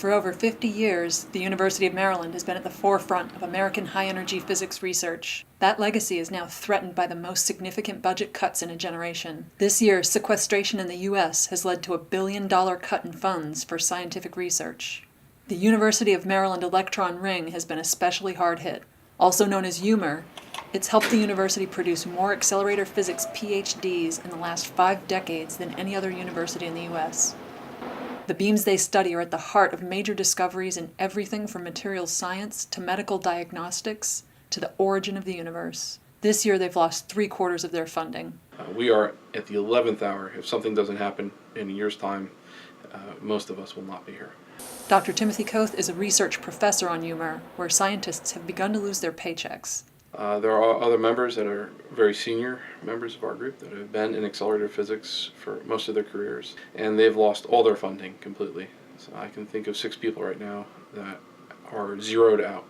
For over 50 years, the University of Maryland has been at the forefront of American high-energy physics research. That legacy is now threatened by the most significant budget cuts in a generation. This year, sequestration in the U.S. has led to a $1 billion cut in funds for scientific research. The University of Maryland electron ring has been especially hard hit. Also known as UMER, it's helped the university produce more accelerator physics PhDs in the last 5 decades than any other university in the U.S. The beams they study are at the heart of major discoveries in everything from materials science to medical diagnostics to the origin of the universe. This year they've lost 3/4 of their funding. We are at the 11th hour. If something doesn't happen in a year's time, most of us will not be here. Dr. Timothy Koth is a research professor on UMER, where scientists have begun to lose their paychecks. There are other members that are very senior members of our group that have been in accelerator physics for most of their careers, and they've lost all their funding completely. So I can think of 6 people right now that are zeroed out.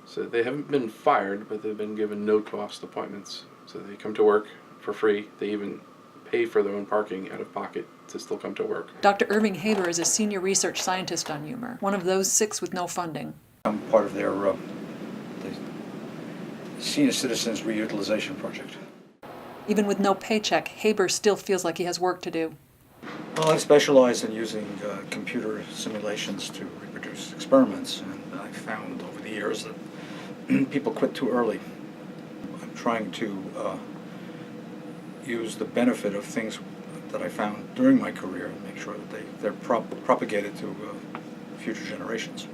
So they haven't been fired, but they've been given no-cost appointments. So they come to work for free. They even pay for their own parking out of pocket to still come to work. Dr. Irving Haber is a senior research scientist on UMER, one of those 6 with no funding. I'm part of their Senior Citizens Reutilization Project. Even with no paycheck, Haber still feels like he has work to do. Well, I specialize in using computer simulations to reproduce experiments, and I found over the years that people quit too early. I'm trying to use the benefit of things that I found during my career and make sure that they're propagated to future generations.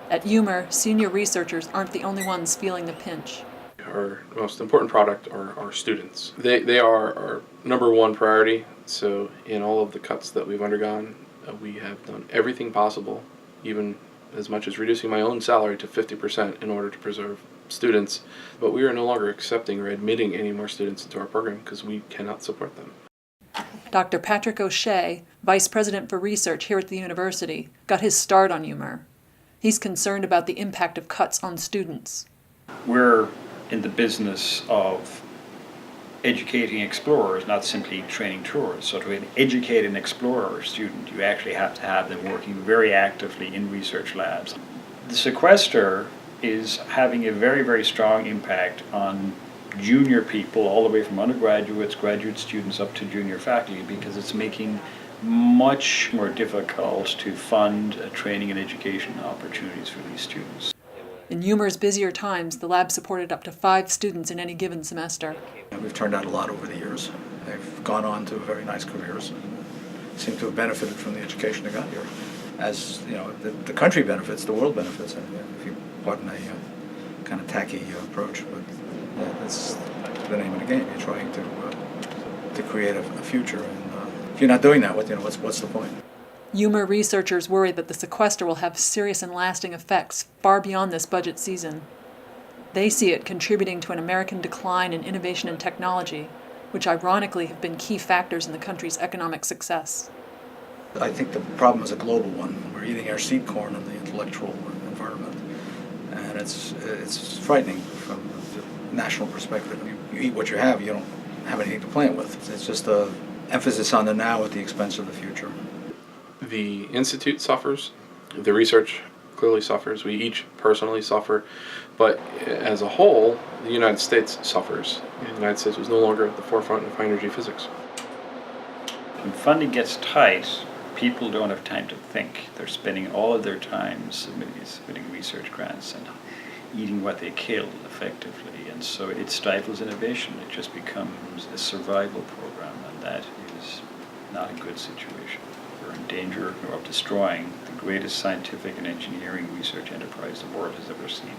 At UMER, senior researchers aren't the only ones feeling the pinch. Our most important product are our students. They are our #1 priority. So in all of the cuts that we've undergone, we have done everything possible, even as much as reducing my own salary to 50% in order to preserve students. But we are no longer accepting or admitting any more students into our program because we cannot support them. Dr. Patrick O'Shea, Vice President for Research here at the university, got his start on UMER. He's concerned about the impact of cuts on students. We're in the business of educating explorers, not simply training tours. So to educate an explorer student, you actually have to have them working very actively in research labs. The sequester is having a very, very strong impact on junior people, all the way from undergraduates, graduate students, up to junior faculty, because it's making much more difficult to fund training and education opportunities for these students. In UMER's busier times, the lab supported up to 5 students in any given semester. And we've turned out a lot over the years. They've gone on to very nice careers and seem to have benefited from the education they got here. As you know, the country benefits, the world benefits, if you pardon a kind of tacky approach, but yeah, that's the name of the game. You're trying to create a future, and if you're not doing that, what's the point? UMER researchers worry that the sequester will have serious and lasting effects far beyond this budget season. They see it contributing to an American decline in innovation and technology, which ironically have been key factors in the country's economic success. I think the problem is a global one. We're eating our seed corn in the intellectual environment, and it's frightening from the national perspective. You eat what you have, you don't have anything to plant with. It's just an emphasis on the now at the expense of the future. The Institute suffers, the research clearly suffers, we each personally suffer, but as a whole, the United States suffers. The United States was no longer at the forefront of high-energy physics. When funding gets tight, people don't have time to think. They're spending all of their time submitting research grants and eating what they kill, effectively, and so it stifles innovation. It just becomes a survival program, and that is not a good situation. We're in danger of destroying the greatest scientific and engineering research enterprise the world has ever seen.